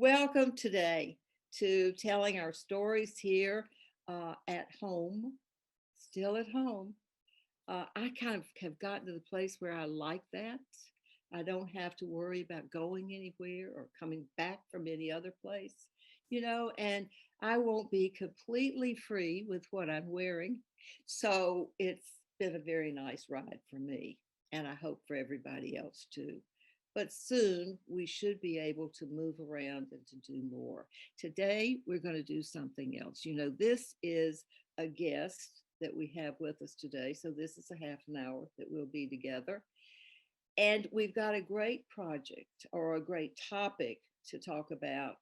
Welcome today to telling our stories here at home, still at home. I kind of have gotten to the place where I like that. I don't have to worry about going anywhere or coming back from any other place, and I won't be completely free with what I'm wearing. So it's been a very nice ride for me, and I hope for everybody else too. But soon we should be able to move around and to do more. Today, we're going to do something else. This is a guest that we have with us today. So this is a half an hour that we'll be together. And we've got a great project or a great topic to talk about.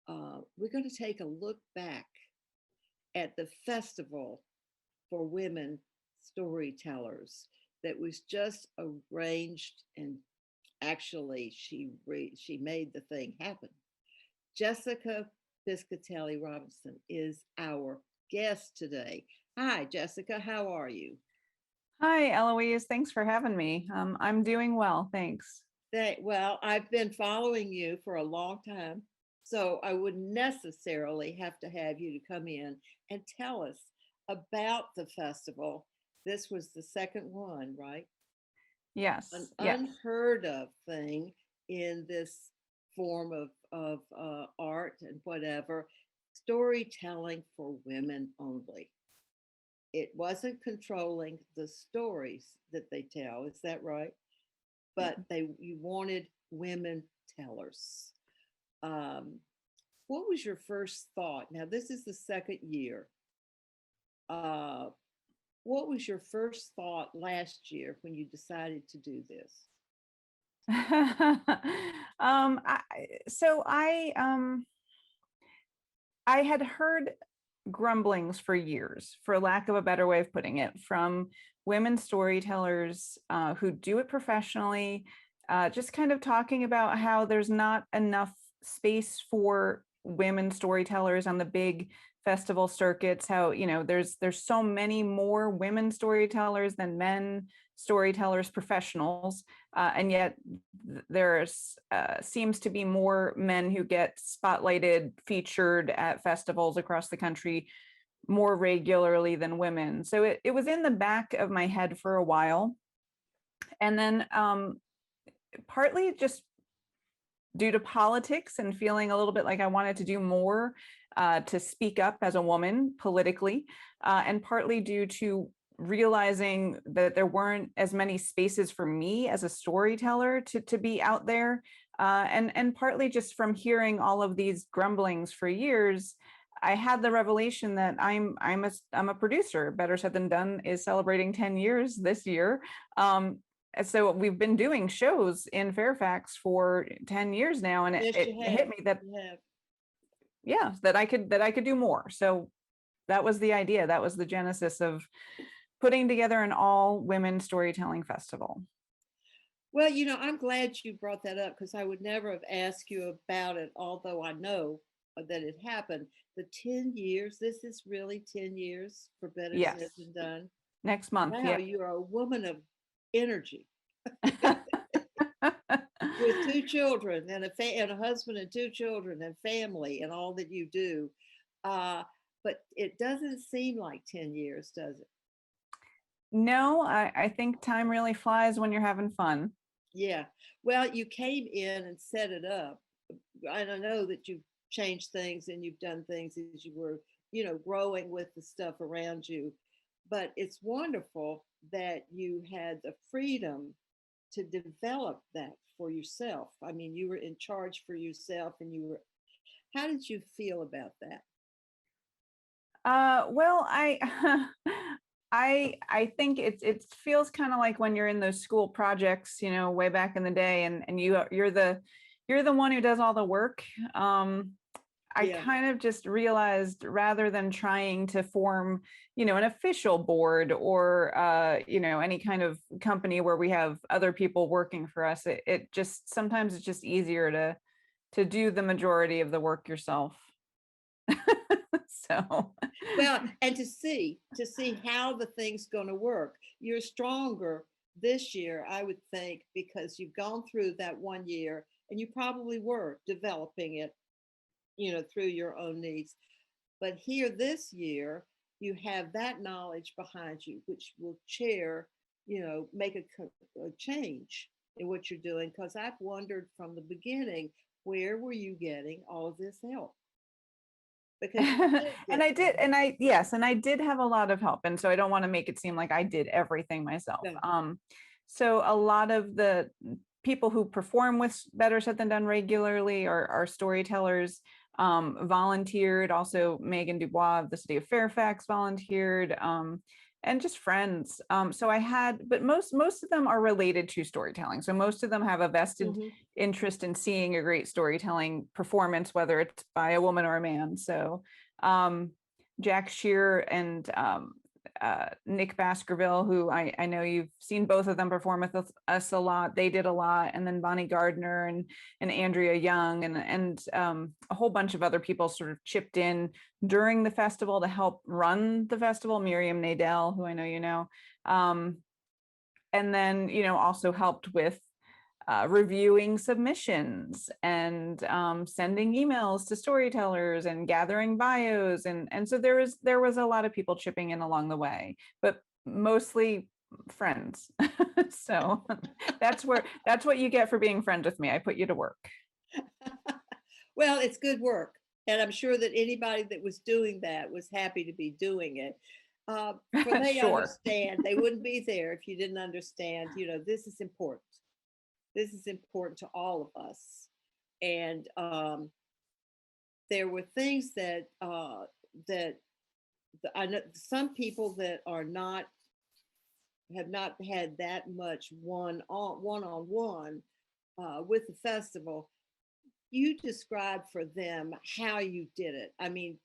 We're going to take a look back at the festival for women storytellers that was just arranged, and actually she made the thing happen. Jessica Piscatelli Robinson is our guest today. Hi, Jessica. How are you? Hi, Eloise. Thanks for having me. I'm doing well, thanks. Well, I've been following you for a long time, so I wouldn't necessarily have to have you to come in and tell us about the festival. This was the second one, right? An Yes, yes. unheard of thing in this form of art and whatever. Storytelling for women only. It wasn't controlling the stories that they tell, is that right? But you wanted women tellers. um, what was your first thought? Now this is the second year. uh, what was your first thought last year when you decided to do this? I, so I had heard grumblings for years, for lack of a better way of putting it, from women storytellers who do it professionally, just kind of talking about how there's not enough space for women storytellers on the big festival circuits. How there's so many more women storytellers than men storytellers professionals, and yet there's seems to be more men who get spotlighted, featured at festivals across the country more regularly than women. So it was in the back of my head for a while. And then partly just due to politics and feeling a little bit like I wanted to do more to speak up as a woman politically, and partly due to realizing that there weren't as many spaces for me as a storyteller to be out there, and partly just from hearing all of these grumblings for years. I had the revelation that I'm a producer. Better Said Than Done is celebrating 10 years this year. So we've been doing shows in Fairfax for 10 years now, and Yes, it you hit have. me that, You have. yeah, that I could do more. So that was the idea. That was the genesis of putting together an all women storytelling festival. Well, I'm glad you brought that up because I would never have asked you about it, although I know that it happened. The 10 years, this is really 10 years for Better Said Yes, Than Done. next month. Wow, Yeah. you're a woman of energy with two children and a husband and two children and family and all that you do. Uh, but it doesn't seem like 10 years, does it? No, I think time really flies when you're having fun. Yeah. Well, you came in and set it up. And I know that you've changed things and you've done things as you were, growing with the stuff around you. But it's wonderful that you had the freedom to develop that for yourself. I mean, you were in charge for yourself and how did you feel about that? Well, I think it feels kind of like when you're in those school projects, way back in the day, and you're the one who does all the work. I Yeah. kind of just realized, rather than trying to form, an official board, or any kind of company where we have other people working for us, it just sometimes it's just easier to do the majority of the work yourself. So Well, and to see how the thing's going to work. You're stronger this year, I would think, because you've gone through that one year and you probably were developing it through your own needs. But here this year, you have that knowledge behind you, which will make a change in what you're doing. Because I've wondered from the beginning, where were you getting all of this help? Because and I did, and I, yes, and I did have a lot of help. And so I don't want to make it seem like I did everything myself. no. So a lot of the people who perform with Better Said Than Done regularly are storytellers, volunteered. Also, Megan Dubois of the city of Fairfax volunteered, and just friends. So I had, but most of them are related to storytelling. So most of them have a vested interest in seeing a great storytelling performance, whether it's by a woman or a man. So Jack Shear and Nick Baskerville, who I know you've seen both of them perform with us a lot. They did a lot. And then Bonnie Gardner and Andrea Young and a whole bunch of other people sort of chipped in during the festival to help run the festival. Miriam Nadell, who I know you know. And then, also helped with reviewing submissions and sending emails to storytellers and gathering bios, and so there was a lot of people chipping in along the way, but mostly friends. So that's what you get for being friends with me. I put you to work. Well, it's good work, and I'm sure that anybody that was doing that was happy to be doing it. For they Sure. understand, they wouldn't be there if you didn't understand. This is important. This is important to all of us. And there were things that I know some people that have not had that much one-on-one with the festival. You described for them how you did it. I mean,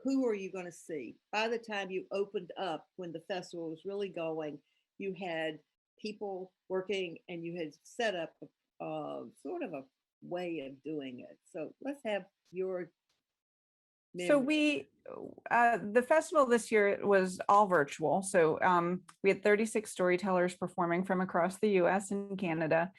who are you going to see? By the time you opened up, when the festival was really going, you had people working and you had set up sort of a way of doing it. So let's have your memory. So the festival this year was all virtual. So we had 36 storytellers performing from across the US and Canada.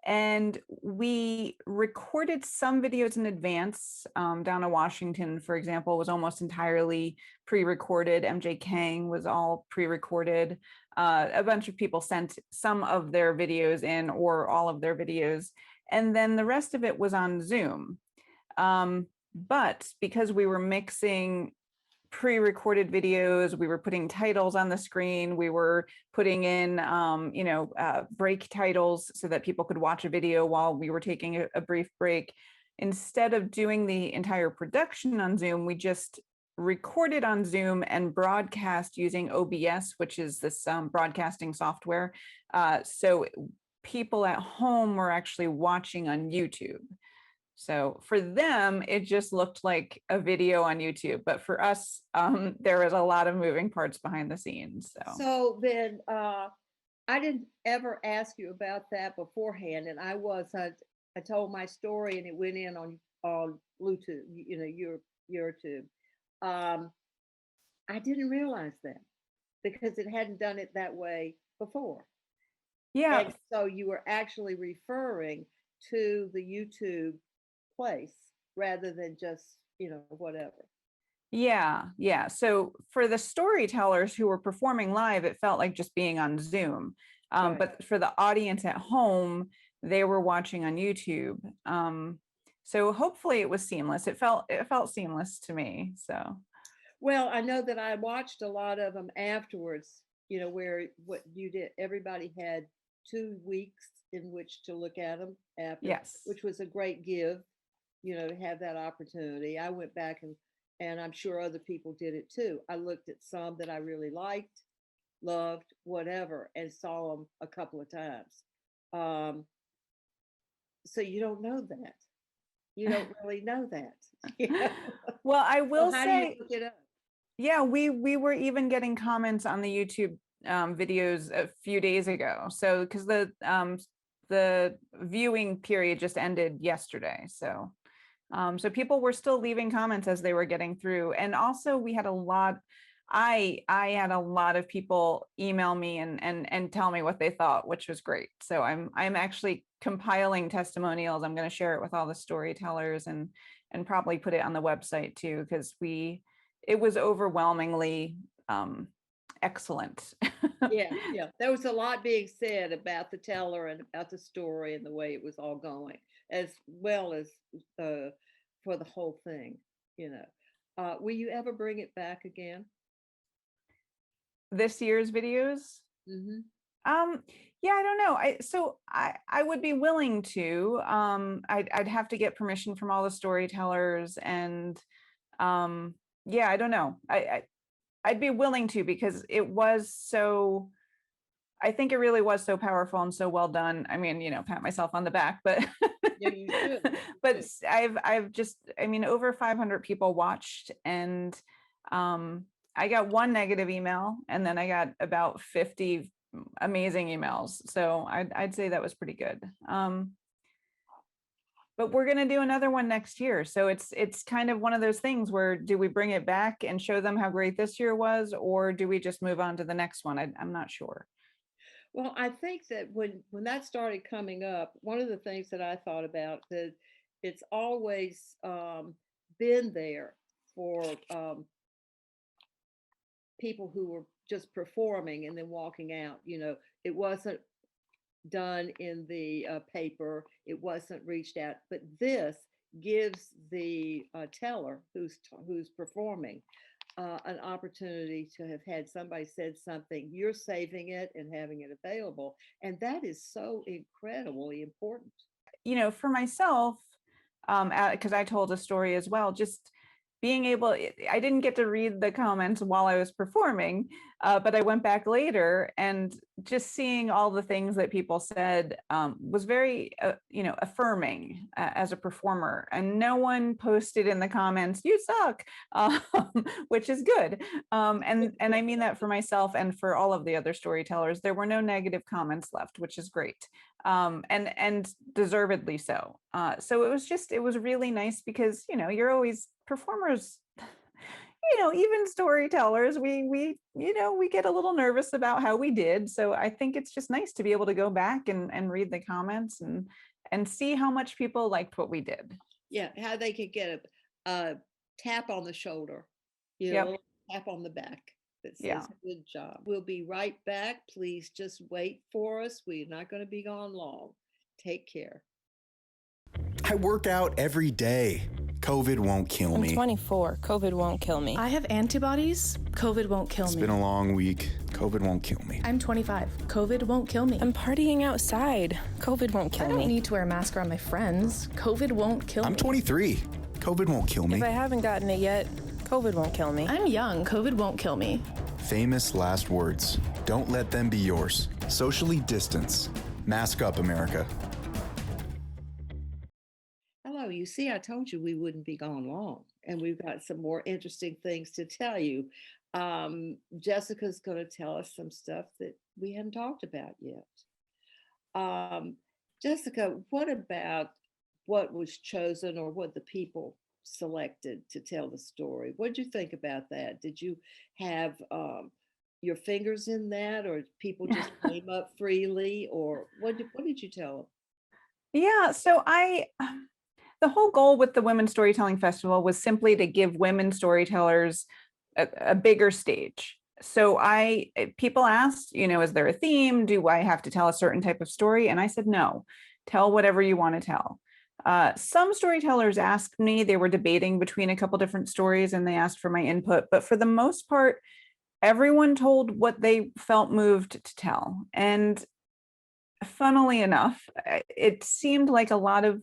And we recorded some videos in advance. Down in Washington, for example, was almost entirely pre-recorded. MJ Kang was all pre-recorded. A bunch of people sent some of their videos in or all of their videos. And then the rest of it was on Zoom. But because we were mixing pre-recorded videos, we were putting titles on the screen, we were putting in break titles so that people could watch a video while we were taking a brief break. Instead of doing the entire production on Zoom, we just recorded on Zoom and broadcast using OBS, which is this broadcasting software. So people at home were actually watching on YouTube. So for them, it just looked like a video on YouTube. But for us, there was a lot of moving parts behind the scenes. So then I didn't ever ask you about that beforehand. And I told my story and it went in on Bluetooth, your tube. I didn't realize that because it hadn't done it that way before. Yeah. And so you were actually referring to the YouTube place rather than just, whatever. Yeah. So for the storytellers who were performing live, it felt like just being on Zoom. Right. But for the audience at home, they were watching on YouTube. So hopefully it was seamless. It felt seamless to me. So. Well, I know that I watched a lot of them afterwards, where what you did, everybody had 2 weeks in which to look at them after, yes, which was a great give, to have that opportunity. I went back and I'm sure other people did it too. I looked at some that I really liked, loved, whatever, and saw them a couple of times. So you don't know that. You don't really know that. Well, I will say, how do you look it up? Yeah, we were even getting comments on the YouTube videos a few days ago. So because the viewing period just ended yesterday. So so people were still leaving comments as they were getting through. And also we had a lot, I had a lot of people email me and tell me what they thought, which was great. So I'm actually compiling testimonials. I'm going to share it with all the storytellers and and probably put it on the website too, because it was overwhelmingly excellent. Yeah, yeah. There was a lot being said about the teller and about the story and the way it was all going, as well as for the whole thing, you know. Will you ever bring it back again? This year's videos. Hmm. Yeah, I don't know. I would be willing to. I'd have to get permission from all the storytellers, and yeah, I don't know. I'd be willing to, because it was so, I think it really was so powerful and so well done. I mean, pat myself on the back, but Yeah, you should. but I've just, I mean, over 500 people watched, and I got one negative email, and then I got about 50 amazing emails. So I'd say that was pretty good. But we're going to do another one next year. So it's kind of one of those things where, do we bring it back and show them how great this year was, or do we just move on to the next one? I'm not sure. Well, I think that when that started coming up, one of the things that I thought about, that it's always been there for people who were just performing and then walking out. It wasn't done in the paper, it wasn't reached out, but this gives the teller who's performing an opportunity to have had somebody said something. You're saving it and having it available, and that is so incredibly important. For myself, because I told a story as well, just being able, I didn't get to read the comments while I was performing, but I went back later, and just seeing all the things that people said was very, affirming as a performer. And no one posted in the comments, "You suck," which is good. And I mean that for myself and for all of the other storytellers. There were no negative comments left, which is great. And deservedly so. So it was really nice, because, you're always performers, even storytellers, we get a little nervous about how we did. So I think it's just nice to be able to go back and read the comments and see how much people liked what we did. Yeah, how they could get a tap on the shoulder, a Yep. little tap on the back that Yeah. says good job. We'll be right back. Please just wait for us. We're not going to be gone long. Take care. I work out every day. COVID won't kill me. I'm 24. COVID won't kill me. I have antibodies. COVID won't kill me. It's been a long week. COVID won't kill me. I'm 25. COVID won't kill me. I'm partying outside. COVID won't kill me. I don't need to wear a mask around my friends. COVID won't kill me. I'm 23. COVID won't kill me. If I haven't gotten it yet, COVID won't kill me. I'm young. COVID won't kill me. Famous last words. Don't let them be yours. Socially distance. Mask up, America. Hello, you see, I told you we wouldn't be gone long, and we've got some more interesting things to tell you. Jessica's going to tell us some stuff that we hadn't talked about yet. Jessica, what about what was chosen, or what the people selected to tell the story? What did you think about that? Did you have your fingers in that, or people just came up freely, or what did you tell them? Yeah, so the whole goal with the Women Storytelling Festival was simply to give women storytellers a bigger stage. So people asked, is there a theme? Do I have to tell a certain type of story? And I said, no, tell whatever you want to tell. Some storytellers asked me, they were debating between a couple different stories, and they asked for my input. But for the most part, everyone told what they felt moved to tell. And funnily enough, it seemed like a lot of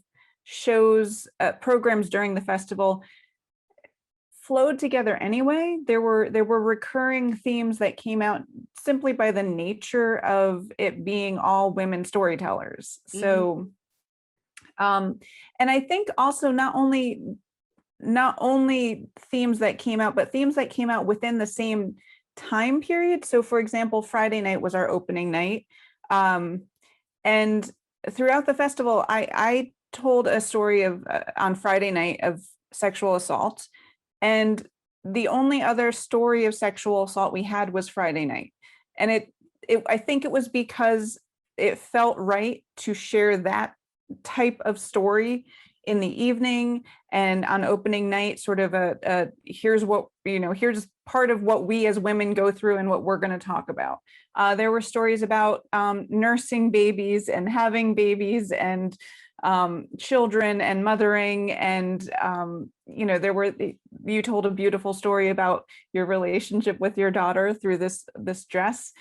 shows, programs during the festival flowed together anyway. There were recurring themes that came out simply by the nature of it being all women storytellers. Mm-hmm. So, and I think also not only themes that came out, but themes that came out within the same time period. So, for example, Friday night was our opening night, and throughout the festival, I told a story of on Friday night of sexual assault, and the only other story of sexual assault we had was Friday night. And I think it was because it felt right to share that type of story in the evening, and on opening night, sort of a here's what, here's part of what we as women go through and what we're going to talk about. There were stories about nursing babies and having babies and children and mothering, and you told a beautiful story about your relationship with your daughter through this dress.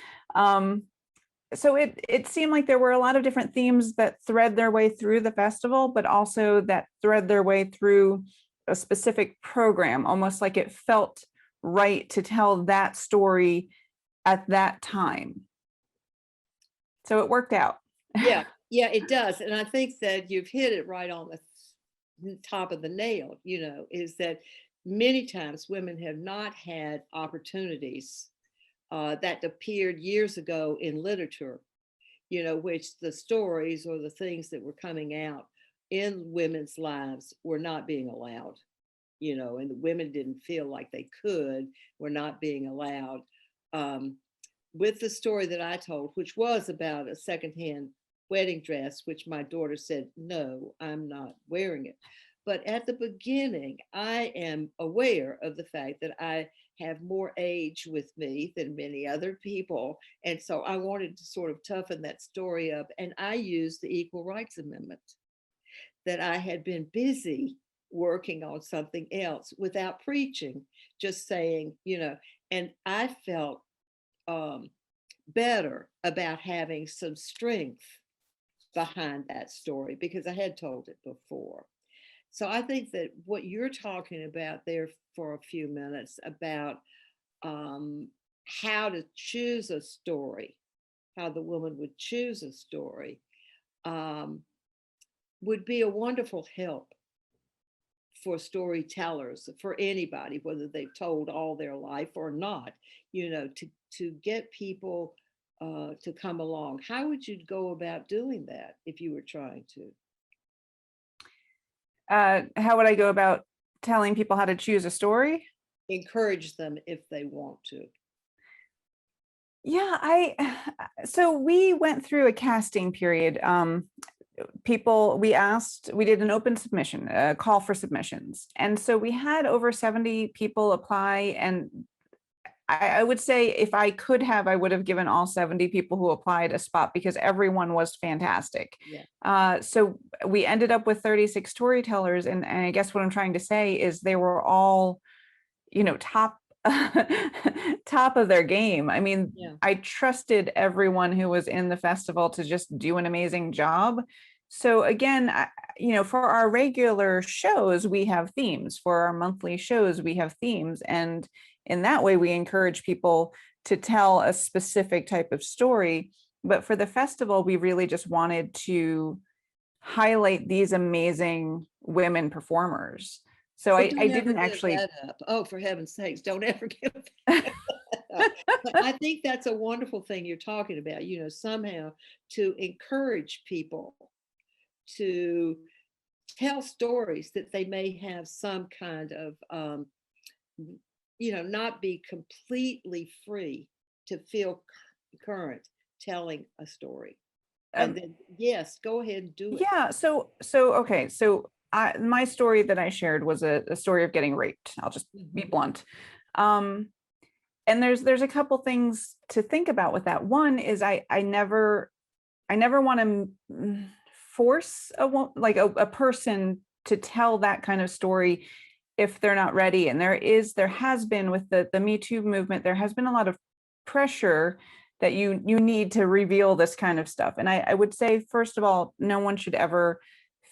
So it seemed like there were a lot of different themes that thread their way through the festival, but also that thread their way through a specific program, almost like it felt right to tell that story at that time. So it worked out. Yeah, it does. And I think that you've hit it right on the top of the nail, is that many times women have not had opportunities that appeared years ago in literature, which the stories or the things that were coming out in women's lives were not being allowed, and the women didn't feel like they were not being allowed. With the story that I told, which was about a secondhand wedding dress, which my daughter said, no, I'm not wearing it. But at the beginning, I am aware of the fact that I have more age with me than many other people. And so I wanted to sort of toughen that story up. And I used the Equal Rights Amendment, that I had been busy working on something else without preaching, just saying, and I felt better about having some strength behind that story because I had told it before. So I think that what you're talking about there for a few minutes about how to choose a story, how the woman would choose a story, would be a wonderful help for storytellers, for anybody, whether they've told all their life or not, to get people to come along. How would you go about doing that if you were trying to? How would I go about telling people how to choose a story? Encourage them if they want to. Yeah, so we went through a casting period. We did an open submission, a call for submissions. And so we had over 70 people apply. And I would say if I could have, I would have given all 70 people who applied a spot because everyone was fantastic. Yeah. So we ended up with 36 storytellers. And I guess what I'm trying to say is they were all, top top of their game. I mean, Yeah. I trusted everyone who was in the festival to just do an amazing job. So again, for our regular shows, we have themes. For our monthly shows, we have themes. And in that way, we encourage people to tell a specific type of story. But for the festival, we really just wanted to highlight these amazing women performers. So I didn't actually. That up. Oh, for heaven's sakes, don't ever give that up. But I think that's a wonderful thing you're talking about, somehow to encourage people to tell stories that they may have some kind of, not be completely free to feel current telling a story. And then, yes, go ahead and do it. Yeah. So okay. So my story that I shared was a story of getting raped. I'll just be blunt. And there's a couple things to think about with that. One is I never want to force a person to tell that kind of story if they're not ready. And there has been with the Me Too movement, there has been a lot of pressure that you need to reveal this kind of stuff. And I would say, first of all, no one should ever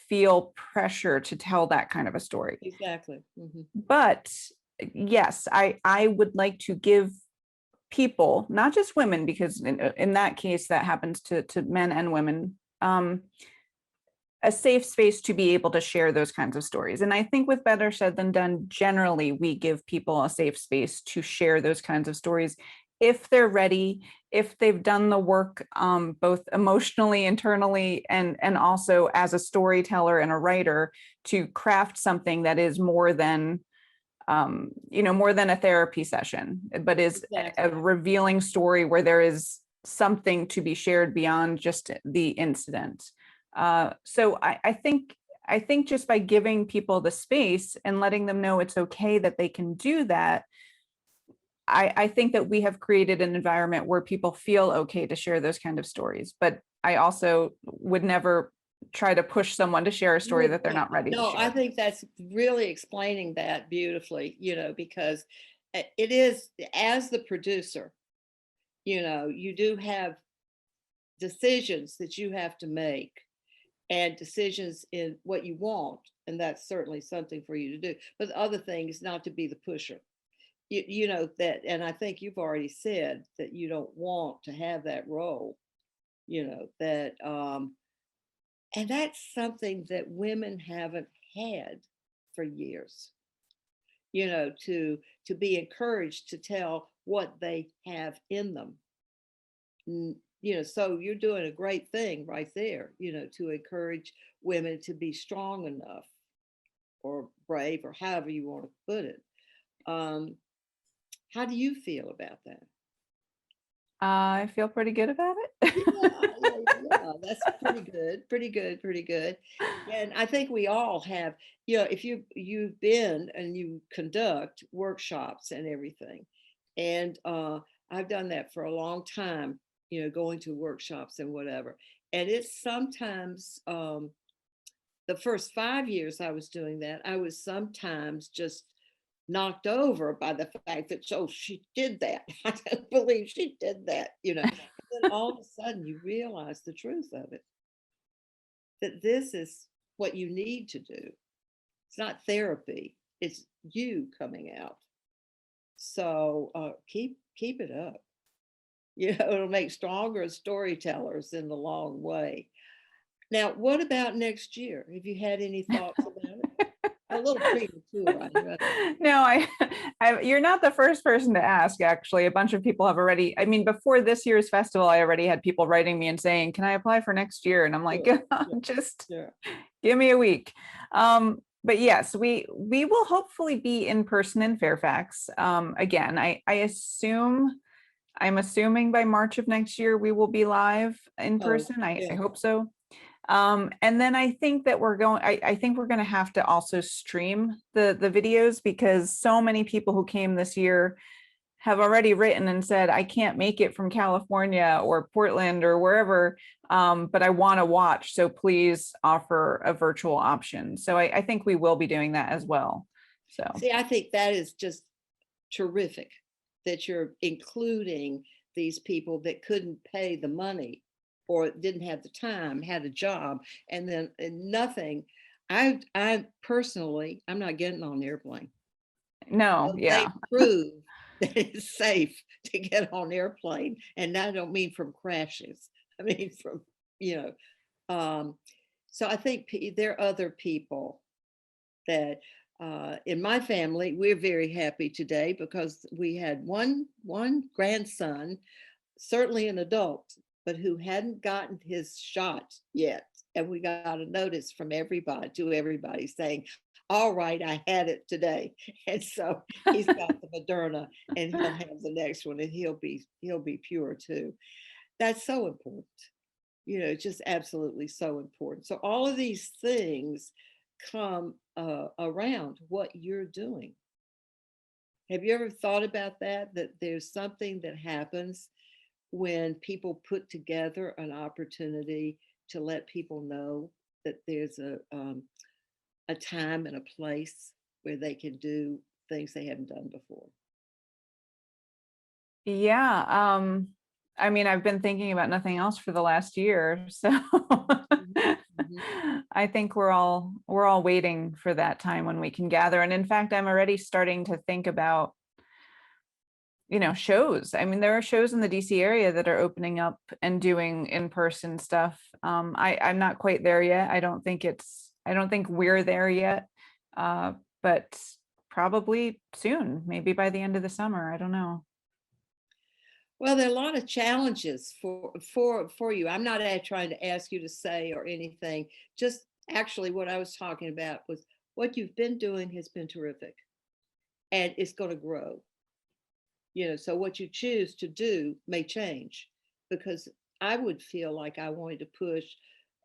feel pressure to tell that kind of a story. Exactly. Mm-hmm. But yes, I would like to give people, not just women, because in that case, that happens to men and women, a safe space to be able to share those kinds of stories. And I think with Better Said Than Done, generally, we give people a safe space to share those kinds of stories if they're ready, if they've done the work, both emotionally, internally, and also as a storyteller and a writer, to craft something that is more than a therapy session, but is Exactly. a revealing story where there is something to be shared beyond just the incident. So I think I think just by giving people the space and letting them know it's okay that they can do that, I think that we have created an environment where people feel okay to share those kind of stories. But I also would never try to push someone to share a story that they're not ready to No, share. I think that's really explaining that beautifully, because it is, as the producer, you do have decisions that you have to make, and decisions in what you want. And that's certainly something for you to do. But the other thing is not to be the pusher. You know that, and I think you've already said that you don't want to have that role, that and that's something that women haven't had for years, to be encouraged to tell what they have in them. So you're doing a great thing right there, to encourage women to be strong enough, or brave, or however you want to put it. How do you feel about that? I feel pretty good about it. Yeah, that's pretty good. And I think we all have, if you've been and you conduct workshops and everything, and I've done that for a long time, going to workshops and whatever. And it's sometimes the first 5 years I was doing that, I was sometimes just knocked over by the fact that, oh, she did that. I don't believe she did that, And then all of a sudden you realize the truth of it, that this is what you need to do. It's not therapy, it's you coming out. So keep it up. It'll make stronger storytellers in the long way. Now, what about next year? Have you had any thoughts about it? A little premature. No, you're not the first person to ask, actually. A bunch of people have already, I mean, before this year's festival, I already had people writing me and saying, can I apply for next year? And I'm like, just give me a week. But yes, we will hopefully be in person in Fairfax. Again, I'm assuming by March of next year, we will be live in person. I hope so. And then I think that I think we're going to have to also stream the videos, because so many people who came this year have already written and said, I can't make it from California or Portland or wherever, but I want to watch. So please offer a virtual option. So I think we will be doing that as well. So see, I think that is just terrific that you're including these people that couldn't pay the money, or didn't have the time, had a job, and then nothing. I personally, I'm not getting on the airplane. No, yeah. They prove that it's safe to get on airplane, and I don't mean from crashes. I mean from, so I think there are other people that in my family, we're very happy today because we had one grandson, certainly an adult, but who hadn't gotten his shot yet. And we got a notice from everybody saying, all right, I had it today. And so he's got the Moderna, and he'll have the next one, and he'll be pure too. That's so important. Just absolutely so important. So all of these things come around what you're doing. Have you ever thought about that there's something that happens when people put together an opportunity to let people know that there's a time and a place where they can do things they haven't done before? Yeah. I mean, I've been thinking about nothing else for the last year. So I think we're all waiting for that time when we can gather. And in fact, I'm already starting to think about, shows. I mean, there are shows in the DC area that are opening up and doing in-person stuff. I'm not quite there yet. I don't think we're there yet. But probably soon, maybe by the end of the summer. I don't know. Well, there are a lot of challenges for you. I'm not trying to ask you to say or anything. Just actually what I was talking about was what you've been doing has been terrific, and it's going to grow. So what you choose to do may change, because I would feel like I wanted to push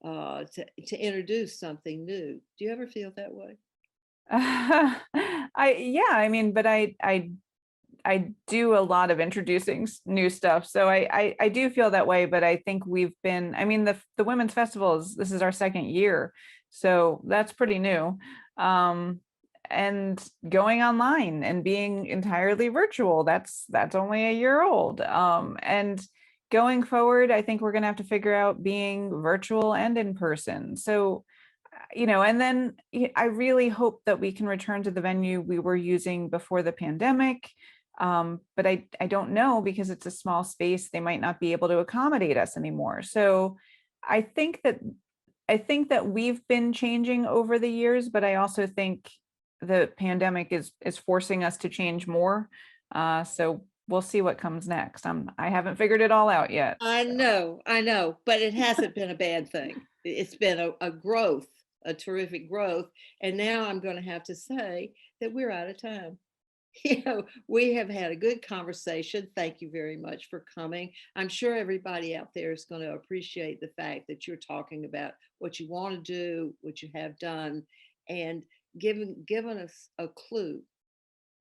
to introduce something new. Do you ever feel that way? I mean, but I do a lot of introducing new stuff. So I do feel that way, but I think I mean, the Women's Festivals, this is our second year. So that's pretty new. And going online and being entirely virtual, that's only a year old. And going forward, I think we're going to have to figure out being virtual and in person. So, and then I really hope that we can return to the venue we were using before the pandemic. But I don't know, because it's a small space, they might not be able to accommodate us anymore. So I think that we've been changing over the years, but I also think the pandemic is forcing us to change more. So we'll see what comes next. I haven't figured it all out yet. I know, but it hasn't been a bad thing. It's been a growth, a terrific growth. And now I'm going to have to say that we're out of time. We have had a good conversation. Thank you very much for coming. I'm sure everybody out there is going to appreciate the fact that you're talking about what you want to do, what you have done, and given us a clue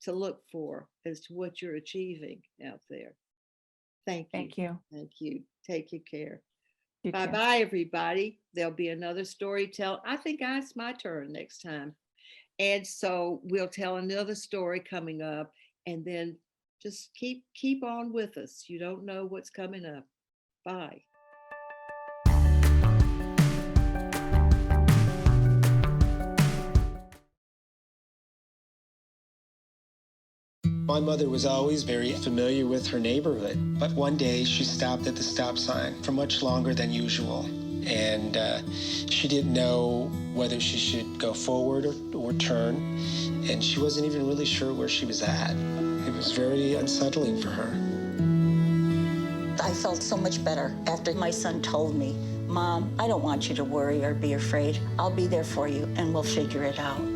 to look for as to what you're achieving out there. Thank you. Thank you. Thank you. Take good care. You too. Bye-bye, everybody. There'll be another storyteller. I think it's my turn next time. And so we'll tell another story coming up, and then just keep on with us. You don't know what's coming up. Bye. My mother was always very familiar with her neighborhood, but one day she stopped at the stop sign for much longer than usual. And she didn't know whether she should go forward or turn, and she wasn't even really sure where she was at. It was very unsettling for her. I felt so much better after my son told me, "Mom, I don't want you to worry or be afraid. I'll be there for you, and we'll figure it out."